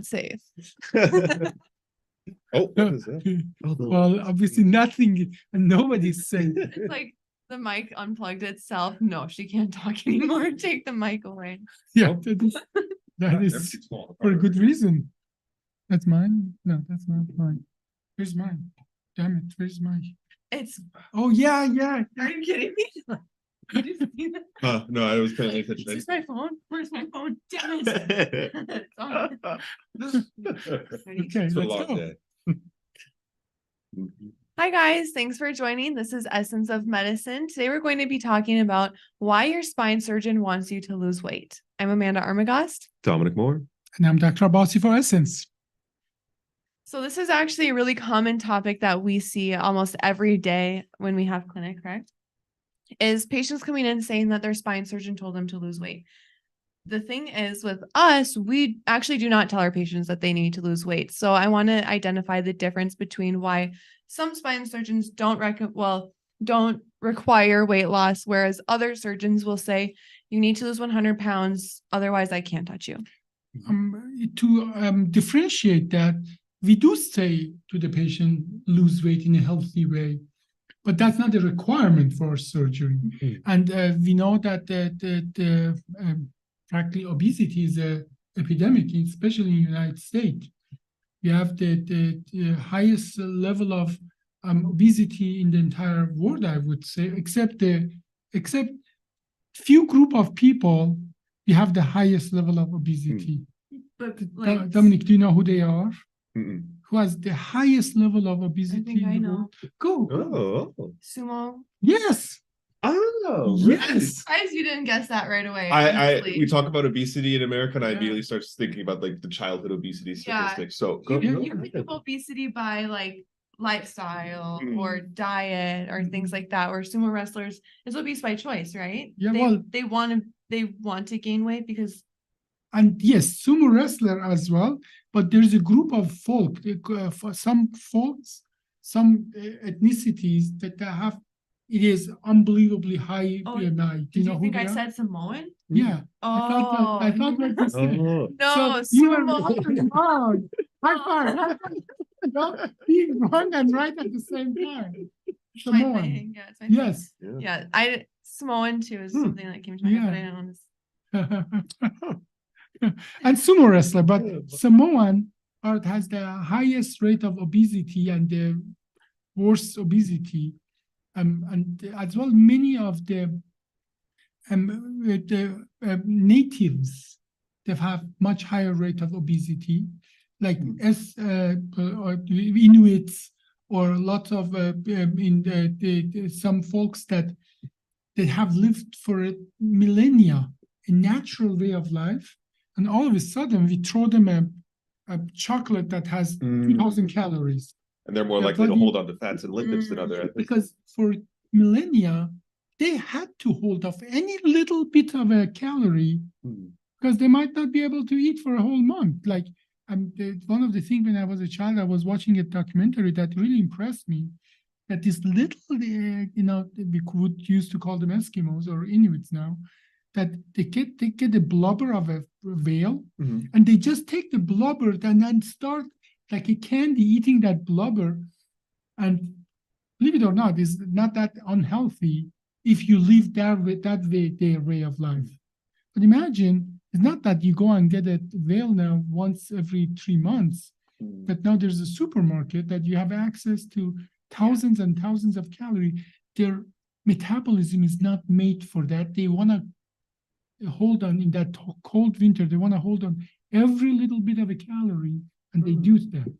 not safe. Oh, what is that? Oh, Well, obviously nothing, and nobody's saying. It's like the mic unplugged itself. No, she can't talk anymore. Take the mic away. Yeah, that is everything's falling for a apart. good reason. That's mine? No, that's not mine. Where's mine? Damn it, where's mine? It's. Oh, yeah, yeah. Are you kidding me? Did you see that? No, I was paying Is attention. this my phone? Where's my phone? Damn it. It's on. Ready? Okay, It's been a let's long go. day. Hi guys, thanks for joining. This is Essence of Medicine. Today we're going to be talking about why your spine surgeon wants you to lose weight. I'm Amanda Armagast. Dominic Moore. And I'm Dr. Abbasi for Essence. So this is actually a really common topic that we see almost every day when we have clinic, correct? Is patients coming in saying that their spine surgeon told them to lose weight. The thing is with us, we actually do not tell our patients that they need to lose weight. So I want to identify the difference between why some spine surgeons don't require weight loss, whereas other surgeons will say you need to lose 100 pounds, otherwise I can't touch you. To differentiate that, we do say to the patient, lose weight in a healthy way, but that's not a requirement for surgery. And we know that practically obesity is an epidemic, especially in the United States. We have the highest level of obesity in the entire world, I would say, except few group of people, we have the highest level of obesity. But Dominic, do you know who they are? Mm-mm. Who has the highest level of obesity I in the know. world? Go. Oh. Sumo. Yes. Oh. Yes. Surprised you didn't guess that right away. I honestly. we talk about obesity in America, and I Yeah. immediately start thinking about like the childhood obesity Yeah. statistics. So You, go. you think of obesity by like lifestyle or diet or things like that, or sumo wrestlers is obese by choice, right? Yeah, they want to gain weight because And yes, sumo wrestler as well. But there's a group of folk, for some folks, some ethnicities that they have. It is unbelievably high Oh, BMI. Do did know you who think they I are? said Samoan? Yeah. Oh, I thought what you said. Oh. no, you were sumo. wrong. High five. High five. No, being wrong and right at the same time. It's my Samoan. thing. Yeah, it's my thing. Yes. Yeah, Samoan too is something that came to my head, but I didn't want to. And sumo wrestler, but Samoan art has the highest rate of obesity and the worst obesity. And as well, many of the natives, they have much higher rate of obesity, like or Inuits or lots of some folks that have lived for a millennia, a natural way of life, and all of a sudden we throw them a chocolate that has 2,000 calories. And they're more Their likely to body- hold on to fats and lipids than other ethnic. Because for millennia, they had to hold off any little bit of a calorie because they might not be able to eat for a whole month. Like, one of the things when I was a child, I was watching a documentary that really impressed me. That this little, we would used to call them Eskimos or Inuits now, that they get the blubber of a whale, and they just take the blubber and then start like a candy eating that blubber, and believe it or not, is not that unhealthy if you live their way of life. But imagine, it's not that you go and get a whale now once every 3 months, but now there's a supermarket that you have access to thousands and thousands of calories. Their metabolism is not made for that. They want to hold on in that cold winter. They want to hold on every little bit of a calorie, and they do that.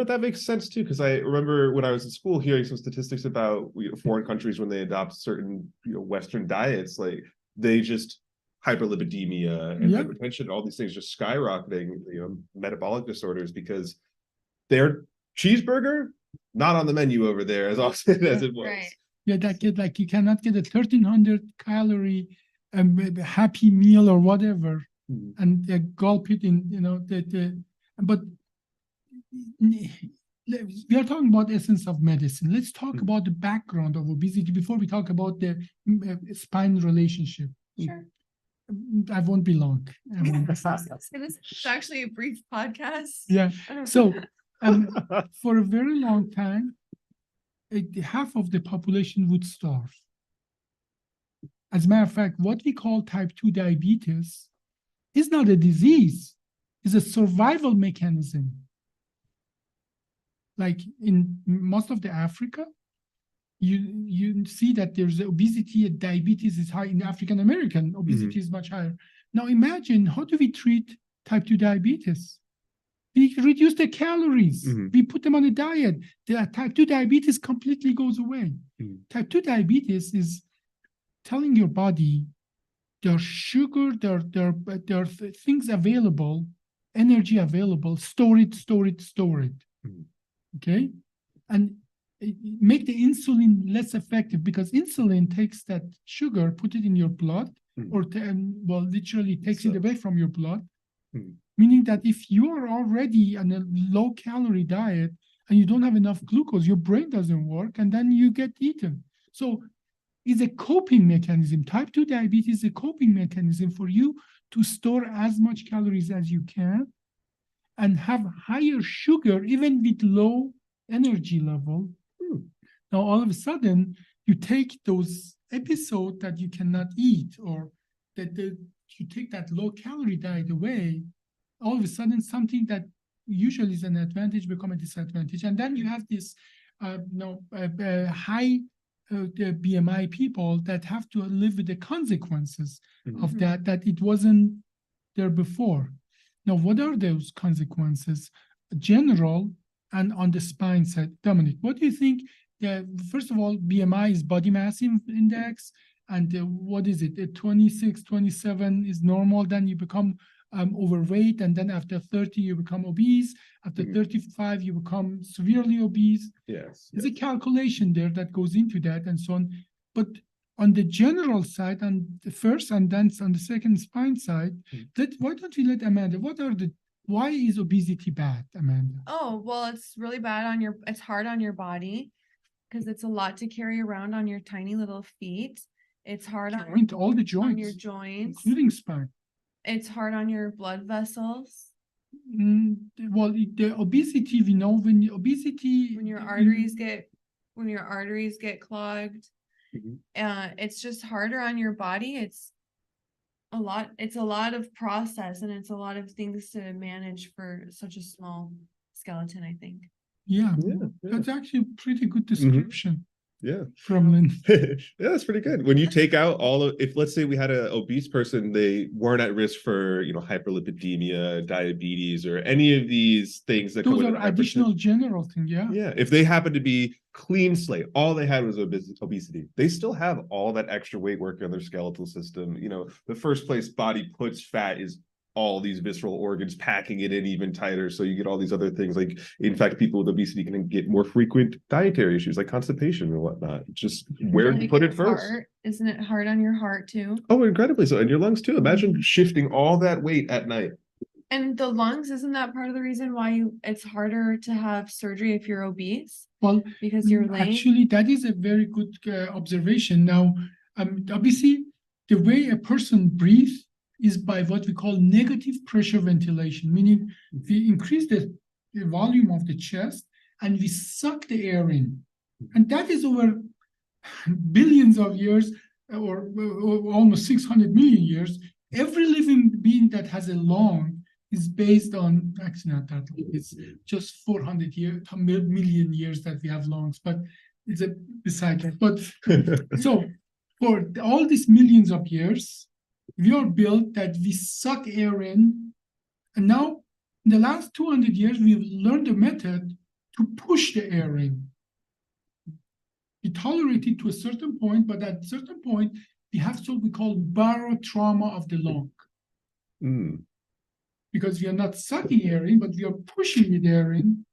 That makes sense too, because I remember when I was in school hearing some statistics about foreign countries when they adopt certain Western diets, like they just hyperlipidemia and hypertension, all these things just skyrocketing, metabolic disorders because their cheeseburger not on the menu over there as often as it was. Right. Yeah, that you cannot get a 1,300 calorie happy meal or whatever, and gulp it in. But we are talking about essence of medicine. Let's talk about the background of obesity before we talk about the spine relationship. Sure. I won't be long. I won't be long. This is actually a brief podcast. Yeah. So for a very long time, half of the population would starve. As a matter of fact, what we call type 2 diabetes is not a disease, it's a survival mechanism. Like in most of the Africa, you see that there's obesity and diabetes is high. In African American, obesity is much higher. Now imagine, how do we treat type 2 diabetes? We reduce the calories. We put them on a diet. The type 2 diabetes completely goes away. Type 2 diabetes is telling your body there's sugar, there are things available, energy available, store it. Okay? And make the insulin less effective, because insulin takes that sugar, put it in your blood, or literally takes it away from your blood. Meaning that if you are already on a low calorie diet and you don't have enough glucose, your brain doesn't work and then you get eaten. So it's a coping mechanism. Type 2 diabetes is a coping mechanism for you to store as much calories as you can and have higher sugar even with low energy level. Now, all of a sudden, you take those episodes that you cannot eat, or that you take that low calorie diet away, all of a sudden something that usually is an advantage become a disadvantage. And then you have this high the BMI people that have to live with the consequences of that it wasn't there before. Now, what are those consequences? General and on the spine side. Dominic, what do you think? First of all, BMI is body mass index, and what is it? 26, 27 is normal, then you become overweight, and then after 30 you become obese, after 35 you become severely obese. Yes. There's a calculation there that goes into that and so on. But on the general side, on the first and then on the second spine side, why don't we let Amanda, why is obesity bad, Amanda? Oh, well, it's really bad it's hard on your body because it's a lot to carry around on your tiny little feet. It's hard all the joints, on your joints, including spine. It's hard on your blood vessels. Well, the obesity, we know when your arteries get clogged, it's just harder on your body. It's a lot of process, and it's a lot of things to manage for such a small skeleton, I think. Yeah. That's actually a pretty good description. Yeah. From Lynn. Yeah, that's pretty good. When you take out if let's say we had an obese person, they weren't at risk for, hyperlipidemia, diabetes, or any of these things that those are additional general things. Yeah. Yeah. If they happen to be clean slate, all they had was obesity, they still have all that extra weight working on their skeletal system. The first place body puts fat is all these visceral organs, packing it in even tighter. So you get all these other things. Like, in fact, people with obesity can get more frequent dietary issues like constipation and whatnot. Just where to put it first. Isn't it hard on your heart too? Oh, incredibly so. And your lungs too. Imagine shifting all that weight at night. And the lungs, isn't that part of the reason why it's harder to have surgery if you're obese? Well, because you're lame? Actually, that is a very good observation. Now, obviously, the way a person breathes is by what we call negative pressure ventilation, meaning we increase the volume of the chest and we suck the air in. And that is over billions of years, or almost 600 million years. Every living being that has a lung is based on, actually not that long, it's just 400 million years that we have lungs, but it's a beside that. But so for all these millions of years, we are built that we suck air in, and now in the last 200 years, we've learned a method to push the air in. We tolerate it to a certain point, but at a certain point, we have what we call barotrauma of the lung. Because we are not sucking air in, but we are pushing the air in,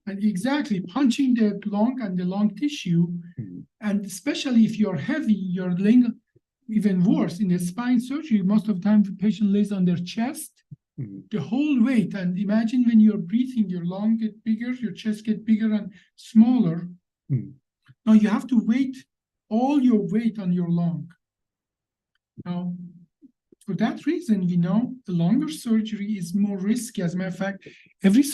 and exactly punching the lung and the lung tissue. And especially if you're heavy, you're laying. Even worse, in the spine surgery, most of the time the patient lays on their chest, the whole weight. And imagine when you're breathing, your lung get bigger, your chest get bigger and smaller. Now you have to weight all your weight on your lung. Now, For that reason, we know the longer surgery is more risky. As a matter of fact, every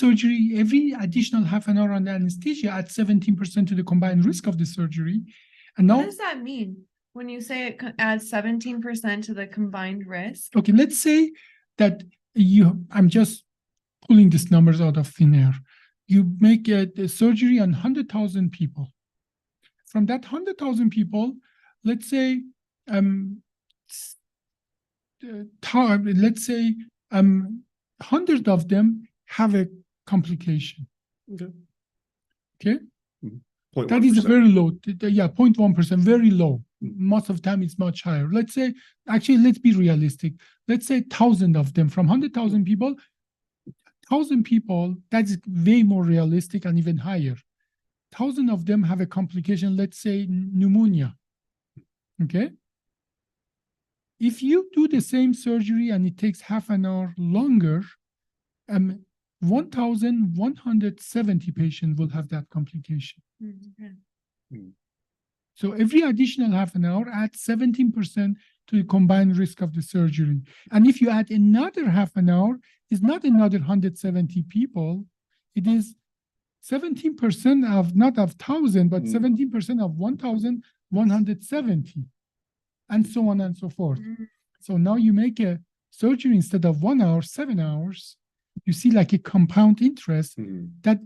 additional half an hour on the anesthesia adds 17% to the combined risk of the surgery. And What now, does that mean when you say it adds 17% to the combined risk? okay, let's say that I'm just pulling these numbers out of thin air. You make a surgery on 100,000 people. From that 100,000 people, let's say, let's say 100 of them have a complication. Okay. Okay. Mm-hmm. That is a 0.1%. very low. Yeah, 0.1%, very low. Most of the time it's much higher. Let's say, actually, let's be realistic. Let's say 1,000 of them from 100,000 people, 1,000 people, that's way more realistic and even higher. 1,000 of them have a complication, let's say pneumonia. Okay. If you do the same surgery and it takes half an hour longer, 1,170 patients will have that complication. Okay. So every additional half an hour adds 17% to the combined risk of the surgery. And if you add another half an hour, it's not another 170 people. It is 17% of, not of 1,000, but 17% of 1,170. And so on and so forth. So now you make a surgery instead of 1 hour, 7 hours. You see like a compound interest. That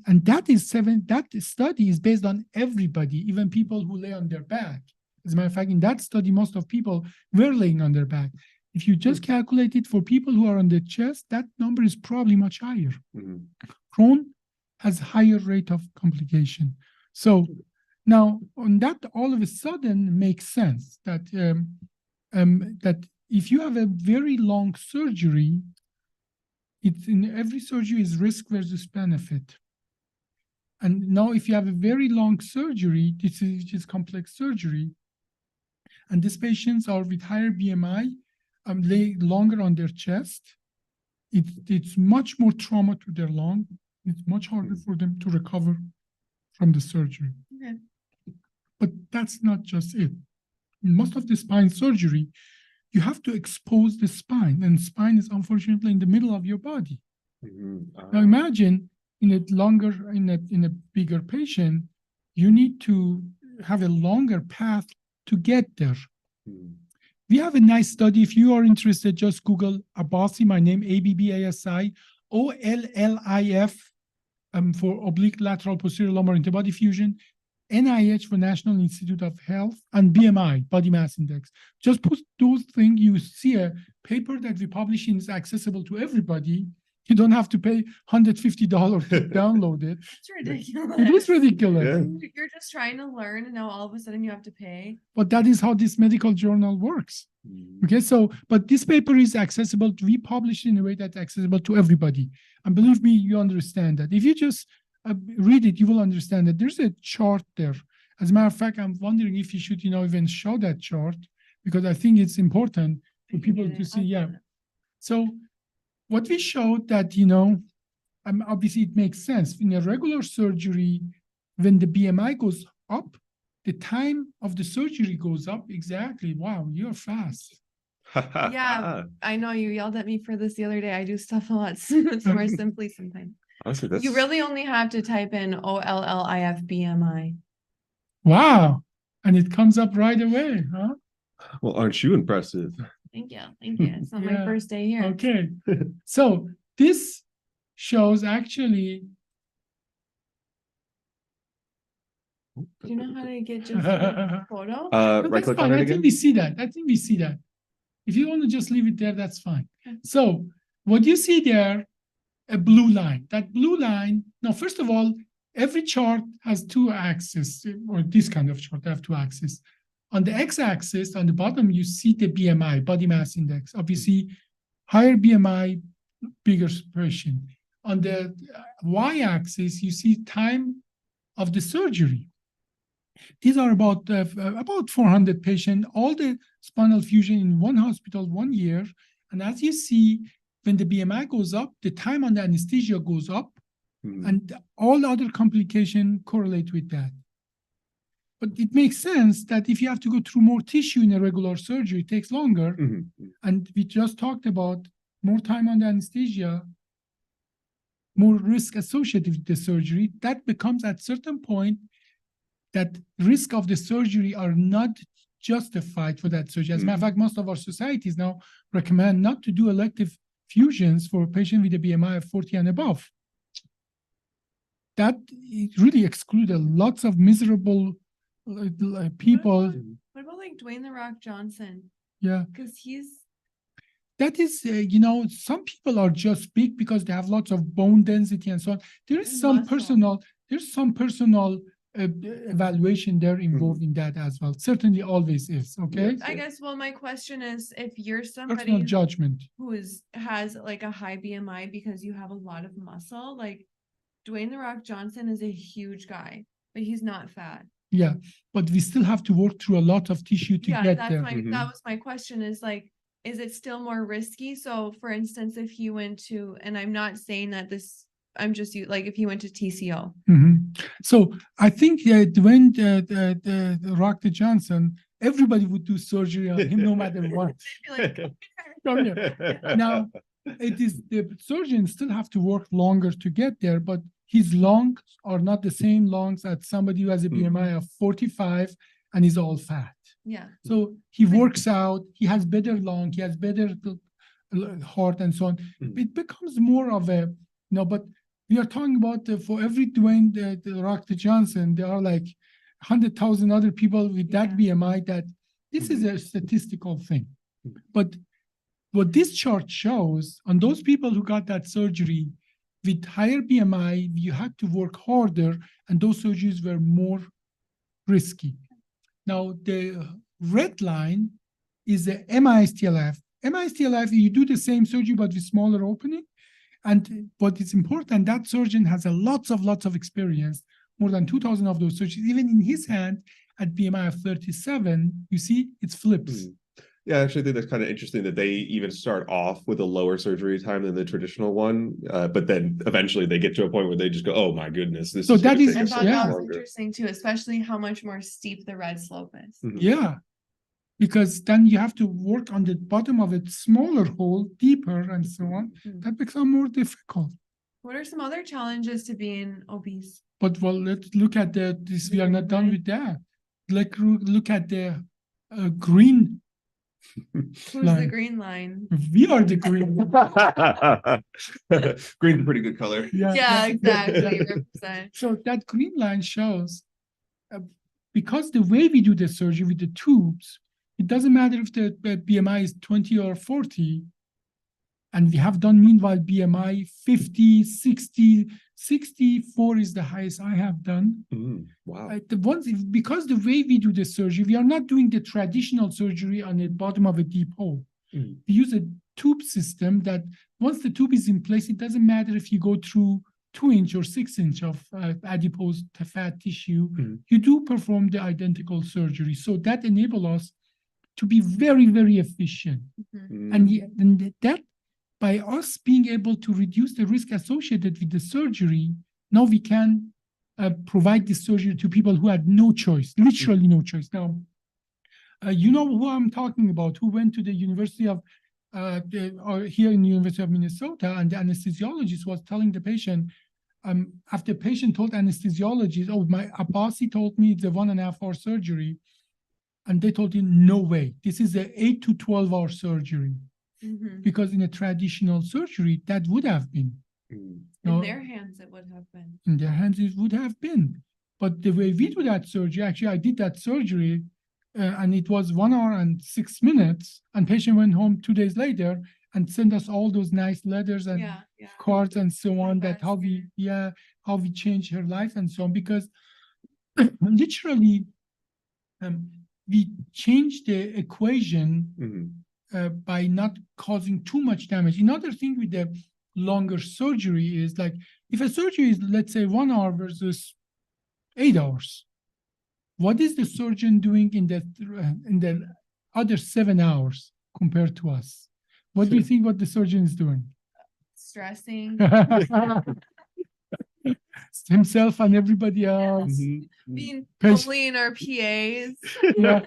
study is based on everybody, even people who lay on their back. As a matter of fact, in that study, most of people were laying on their back. If you just calculate it for people who are on the chest, that number is probably much higher. Prone has higher rate of complication. So now, on that, all of a sudden makes sense that that if you have a very long surgery, it's in every surgery is risk versus benefit. And now, if you have a very long surgery, this is complex surgery, and these patients are with higher BMI, lay longer on their chest, it's much more trauma to their lung. It's much harder for them to recover from the surgery. Okay. But that's not just it. In most of the spine surgery, you have to expose the spine, and spine is unfortunately in the middle of your body. Now imagine in a bigger patient, you need to have a longer path to get there. We have a nice study. If you are interested, just Google Abbasi, my name, Abbasi, OLLIF, for oblique lateral posterior lumbar interbody fusion, NIH for National Institute of Health, and BMI, body mass index. Just put those things, you see a paper that we publish is accessible to everybody. You don't have to pay $150 to download it. It's ridiculous. It is ridiculous. Yeah. You're just trying to learn, and now all of a sudden you have to pay. But that is how this medical journal works. Okay, so, but this paper is accessible. We publish it in a way that's accessible to everybody. And believe me, you understand that. If you just read it, you will understand that there's a chart there. As a matter of fact, I'm wondering if you should, even show that chart, because I think it's important for people to see. Yeah. So what we showed that, obviously it makes sense. In a regular surgery, when the BMI goes up, the time of the surgery goes up. Exactly. Wow, you're fast. Yeah, I know you yelled at me for this the other day. I do stuff a lot more simply sometimes. Honestly, that's... You really only have to type in OLLIF BMI. Wow. And it comes up right away, huh? Well, aren't you impressive? Thank you. Thank you. It's not my first day here. Okay. So this shows actually. Do you know how to get just a photo? Right click on it I again. think we see that. If you want to just leave it there, that's fine. Okay. So what you see there, a blue line. That blue line, now, first of all, every chart has two axes, or this kind of chart, they have two axes. On the x-axis, on the bottom, you see the BMI, body mass index. Obviously, higher BMI, bigger patient. On the y-axis, you see time of the surgery. These are about 400 patients, all the spinal fusion in one hospital, 1 year. And as you see, when the BMI goes up, the time on the anesthesia goes up, and all other complications correlate with that. But it makes sense that if you have to go through more tissue in a regular surgery, it takes longer. Mhm. And we just talked about more time on the anesthesia, more risk associated with the surgery. That becomes at certain point that risk of the surgery are not justified for that surgery. As a matter of fact, most of our societies now recommend not to do elective fusions for a patient with a BMI of 40 and above. That it really excluded lots of miserable people. What about like Dwayne The Rock Johnson? Yeah. Because That is, some people are just big because they have lots of bone density and so on. There is And some muscle. personal evaluation there involved in that as well. Certainly always is, okay? I guess, well, my question is, if you're Personal somebody judgment. who has like a high BMI because you have a lot of muscle, like Dwayne The Rock Johnson is a huge guy, but he's not fat. Yeah, but we still have to work through a lot of tissue to Yeah, get that's there. that was my question is like, is it still more risky? So for instance, if he went to, and I'm not saying that this, I'm just like, if he went to TCO. Mhm. So I think when the Rock the Johnson, everybody would do surgery on him no matter what. Like, Come here. Now, it is the surgeons still have to work longer to get there, but his lungs are not the same lungs as somebody who has a BMI of 45 and is all fat. yeah. So he works out, he has better lung, he has better heart and so on. It becomes more of a, but we are talking about for every Dwayne the Rock the Johnson, there are like 100,000 other people with that BMI that this is a statistical thing. But what this chart shows on those people who got that surgery with higher BMI, you had to work harder and those surgeries were more risky. Now, the red line is the MISTLF. MISTLF, you do the same surgery but with smaller opening. And what is important, that surgeon has lots of experience, more than 2,000 of those surgeries. Even in his hand, at BMI of 37, you see, it flips. Yeah, I actually think that's kind of interesting that they even start off with a lower surgery time than the traditional one, but then eventually they get to a point where they just go, "Oh my goodness, this So is that gonna is- take I us so thought much that was longer." interesting too, especially how much more steep the red slope is. Yeah, because then you have to work on the bottom of a smaller hole, deeper and so on. That becomes more difficult. What are some other challenges to being obese? But well, let's look at this. We are not done with that. Like look at the green. Who's the line. green line? We are the green. Green's a pretty good color. Yeah, exactly. Represent. So that green line shows because the way we do the surgery with the tubes, it doesn't matter if the BMI is 20 or 40. And we have done meanwhile BMI 50, 60, 64 is the highest I have done. Wow. Because the way we do the surgery, we are not doing the traditional surgery on the bottom of a deep hole. We use a tube system that once the tube is in place, it doesn't matter if you go through 2-inch or 6-inch of adipose fat tissue, you do perform the identical surgery. So that enables us to be very, very efficient. And that by us being able to reduce the risk associated with the surgery, now we can provide this surgery to people who had no choice, literally no choice. Now, you know who I'm talking about, who went to the University of, here in the University of Minnesota, and the anesthesiologist was telling the patient, after the patient told anesthesiologist, oh, my Abbasi told me it's a 1.5-hour surgery. And they told him, no way, this is an 8 to 12-hour surgery. Because in a traditional surgery, that would have been. In their hands, it would have been. In their hands, it would have been. But the way we do that surgery, actually, I did that surgery, and it was 1 hour and 6 minutes, and patient went home 2 days later and sent us all those nice letters and cards and so on, that how we changed her life and so on, because literally, we changed the equation by not causing too much damage. Another thing with the longer surgery is like, if a surgery is, let's say, 1 hour versus 8 hours, what is the surgeon doing in the other 7 hours compared to us? What do you think what the surgeon is doing? Stressing. Himself and everybody else. Being Patient- bullying our PAs. Yeah.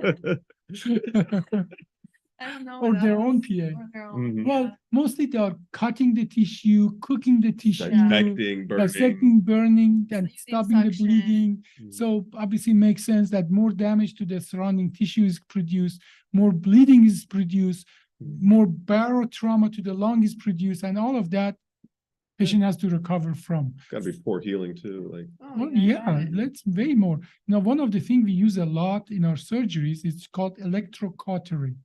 I don't know. Or what their else. own PA. Or their own, Mhm. Well, yeah. mostly they are cutting the tissue, cooking the tissue, Dissecting, burning. dissecting, burning, and Using stopping the suction. bleeding. Mm. So obviously it makes sense that more damage to the surrounding tissue is produced, more bleeding is produced, more barotrauma to the lung is produced, and all of that patient has to recover from. Gotta be poor healing too, like. Oh, Well, I yeah, bet. let's way more. Now, one of the things we use a lot in our surgeries is called electrocautery.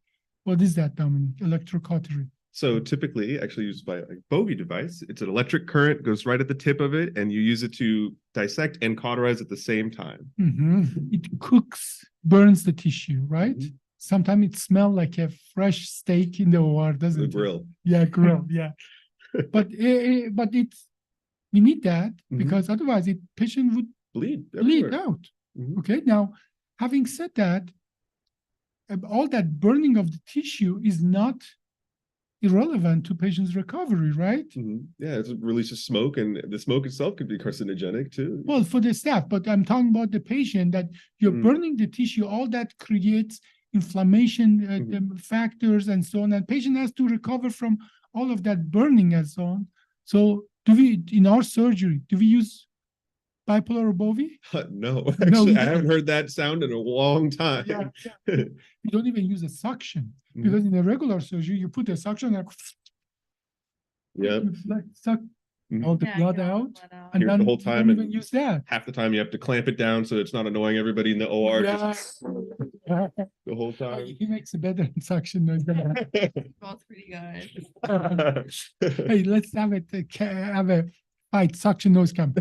What is that, Dominic? Electrocautery. So typically actually used by like Bovie device, it's an electric current goes right at the tip of it and you use it to dissect and cauterize at the same time. It cooks, burns the tissue, right? Mhm. Sometimes it smells like a fresh steak in the OR, doesn't The it? grill. Yeah, grill, yeah. But it's we need that Mhm. because otherwise it patient would Bleed bleed everywhere. out. Mhm. Okay, now having said that, all that burning of the tissue is not irrelevant to patient's recovery, right? Mhm. Yeah, it releases smoke and the smoke itself could be carcinogenic too. Well, for the staff, but I'm talking about the patient that you're Mm. burning the tissue, all that creates inflammation Mhm. the factors and so on. And patient has to recover from all of that burning and so on. So do we, in our surgery, do we use bipolar or Bovie? No, No, actually, we I haven't don't. heard that sound in a long time. Yeah, We don't even use a suction Mhm. because in a regular surgery, you put a suction and Yep. you like suck Mhm. all the Yeah, blood get all the out. blood out. And Here the then whole you time don't even and- use that. Half the time you have to clamp it down so it's not annoying everybody in the OR just Yeah. the whole time. He makes a better suction noise than I. Both pretty good. Hey, let's have it, have a fight, suction noise camp.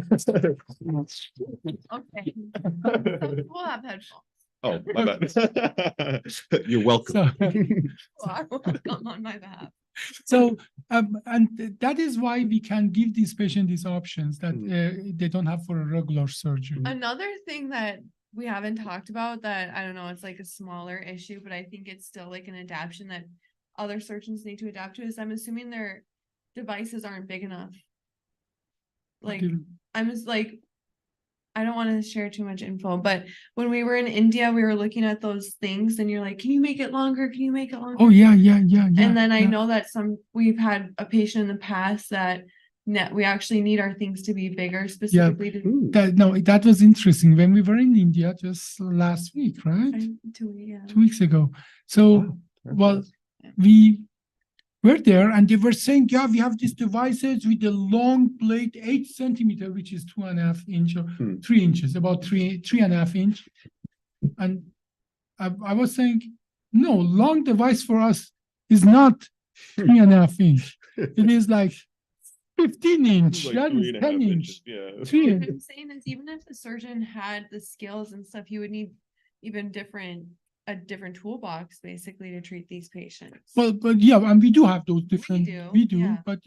Okay. We'll have headphones. Oh, my bad. You're welcome. So, I will come on my behalf. so, and that is why we can give these patients these options that they don't have for a regular surgery. Another thing that we haven't talked about that I don't know, it's like a smaller issue, but I think it's still like an adaptation that other surgeons need to adapt to is I'm assuming their devices aren't big enough. Like I'm just like, I don't want to share too much info, but when we were in India, we were looking at those things and you're like, can you make it longer? Can you make it longer? Oh, yeah. And then I yeah. know that we've had a patient in the past that we actually need our things to be bigger specifically to Ooh. That was interesting when we were in India just last week, right? 2 weeks ago. So, well, we were there and they were saying, yeah, we have these devices with a long blade, 8 centimeter, which is 2.5 inch or 3 inches, about 3.5 inch. And I was saying, no, long device for us is not 3.5 inch. It is like 15 inch, Like that is 3.5 10 inch. inches, yeah. What I'm saying is even if the surgeon had the skills and stuff, you would need even a different toolbox basically to treat these patients. Well, but yeah, and we do have those different, do, yeah. but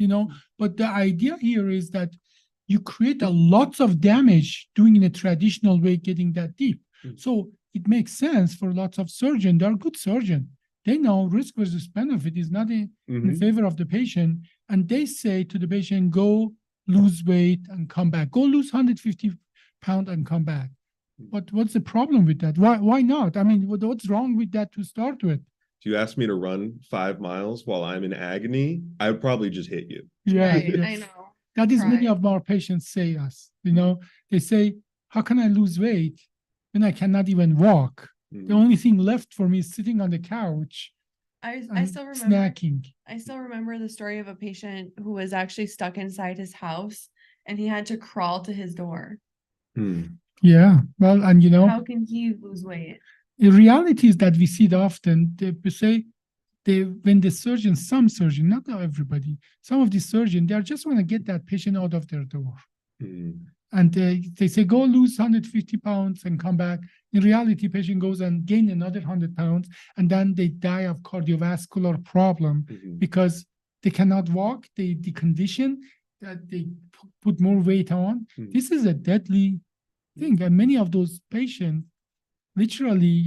but the idea here is that you create a lots of damage doing in a traditional way, getting that deep. Mm. So it makes sense for lots of surgeons. They are good surgeons. They know risk versus benefit is not in Mhm. favor of the patient. And they say to the patient, go lose weight and come back. Go lose 150 pounds and come back. But what's the problem with that? Why not? I mean, what's wrong with that to start with? If you asked me to run 5 miles while I'm in agony, I would probably just hit you. Yeah, Right, yeah. I know. That is many Right. of our patients say us, they say, how can I lose weight when I cannot even walk? Mm. The only thing left for me is sitting on the couch I and still remember snacking. I still remember the story of a patient who was actually stuck inside his house and he had to crawl to his door. Mm. Yeah, well, and How can he lose weight? the reality is that we see it often. They say when the surgeon, some surgeon, not everybody, some of the surgeons, they just want to get that patient out of their door. Mm. And they say, go lose 150 pounds and come back. In reality, patient goes and gain another 100 pounds, and then they die of cardiovascular problem Mhm. because they cannot walk. The condition that they put more weight on. Mhm. This is a deadly thing. And many of those patients, literally,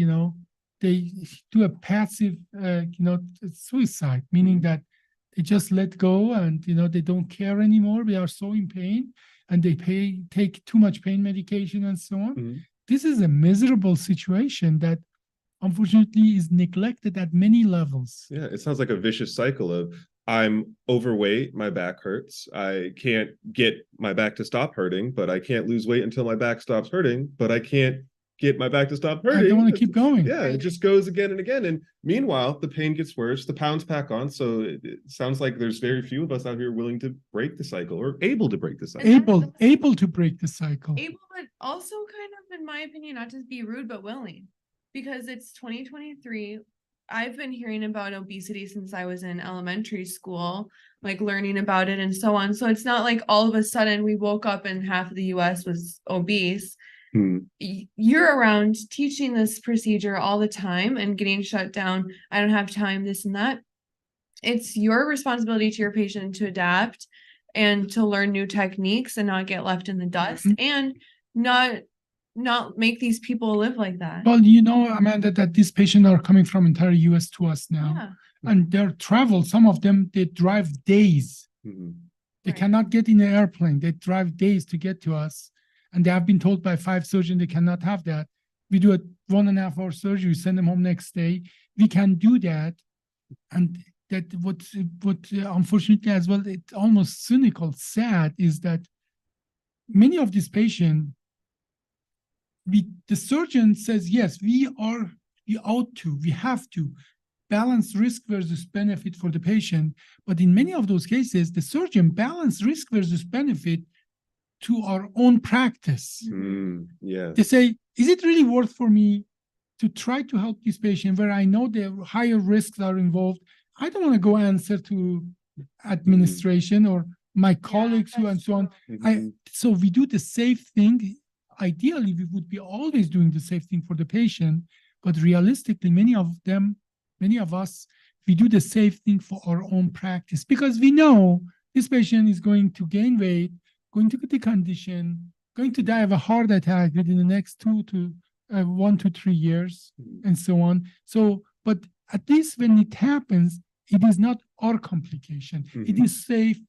they do a passive, suicide, meaning that they just let go and, they don't care anymore. They are so in pain and they take too much pain medication and so on. Mhm. this is a miserable situation that unfortunately is neglected at many levels. Yeah, it sounds like a vicious cycle of I'm overweight, my back hurts. I can't get my back to stop hurting, but I can't lose weight until my back stops hurting, but I can't get my back to stop hurting. I don't want to keep going. Yeah, it just goes again and again. And meanwhile, the pain gets worse, the pounds pack on. So it sounds like there's very few of us out here willing to break the cycle or able to break the cycle. Able to break the cycle. Able, but also kind of, in my opinion, not to be rude, but willing. Because it's 2023. I've been hearing about obesity since I was in elementary school, like learning about it and so on. So it's not like all of a sudden we woke up and half of the US was obese. You're around teaching this procedure all the time and getting shut down. I don't have time, this and that. It's your responsibility to your patient to adapt and to learn new techniques and not get left in the dust and not make these people live like that. Well, you know, Amanda, that these patients are coming from entire US to us now. Yeah. And their travel, some of them, they drive days. They Right. cannot get in an airplane. They drive days to get to us. And they have been told by 5 surgeons they cannot have that. We do a 1.5 hour surgery, send them home next day. We can do that. And that what unfortunately as well, it's almost cynical, sad, is that many of these patients, the surgeon says, yes, we have to balance risk versus benefit for the patient. But in many of those cases, the surgeon balance risk versus benefit to our own practice. Yeah. They say, is it really worth for me to try to help this patient where I know the higher risks are involved? I don't want to go answer to administration or my colleagues who and so on. So we do the safe thing. Ideally, we would be always doing the safe thing for the patient, but realistically, many of us, we do the safe thing for our own practice because we know this patient is going to gain weight, going to get the condition, going to die of a heart attack within the next 1 to 3 years, and so on. So, but at least when it happens, it is not our complication. It is safe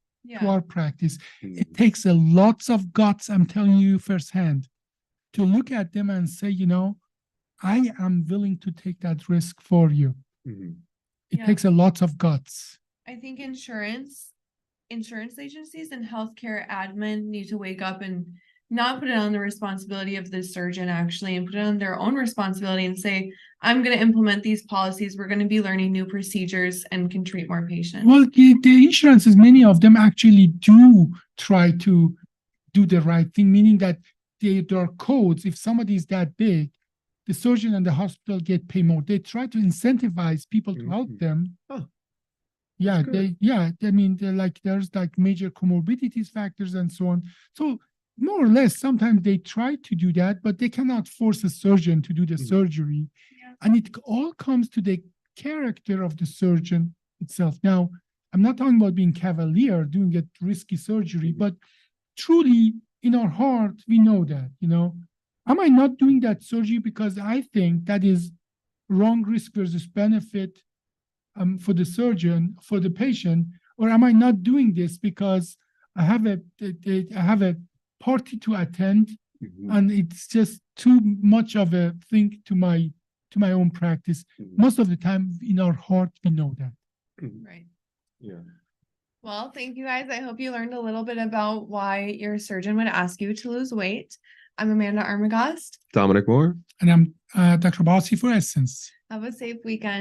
to our practice. It takes a lots of guts, I'm telling you firsthand, to look at them and say, you know, I am willing to take that risk for you. It takes a lot of guts. I think insurance agencies and healthcare admin need to wake up and not put it on the responsibility of the surgeon actually, and put it on their own responsibility and say, I'm going to implement these policies. We're going to be learning new procedures and can treat more patients. Well, the insurances, many of them actually do try to do the right thing, meaning that there are codes. If somebody is that big, the surgeon and the hospital get paid more. They try to incentivize people to help them. Yeah, I mean, there's like major comorbidities factors and so on. So more or less, sometimes they try to do that, but they cannot force a surgeon to do the surgery. And it all comes to the character of the surgeon itself. Now, I'm not talking about being cavalier, doing a risky surgery, but truly in our heart, we know that, you know, am I not doing that surgery because I think that is wrong risk versus benefit for the surgeon, for the patient, or am I not doing this because I have a party to attend and it's just too much of a thing to my own practice? Most of the time in our heart, we know that. Right. Yeah. Well, thank you guys. I hope you learned a little bit about why your surgeon would ask you to lose weight. I'm Amanda Armagast. Dominic Moore. And I'm Dr. Bossi for Essence. Have a safe weekend.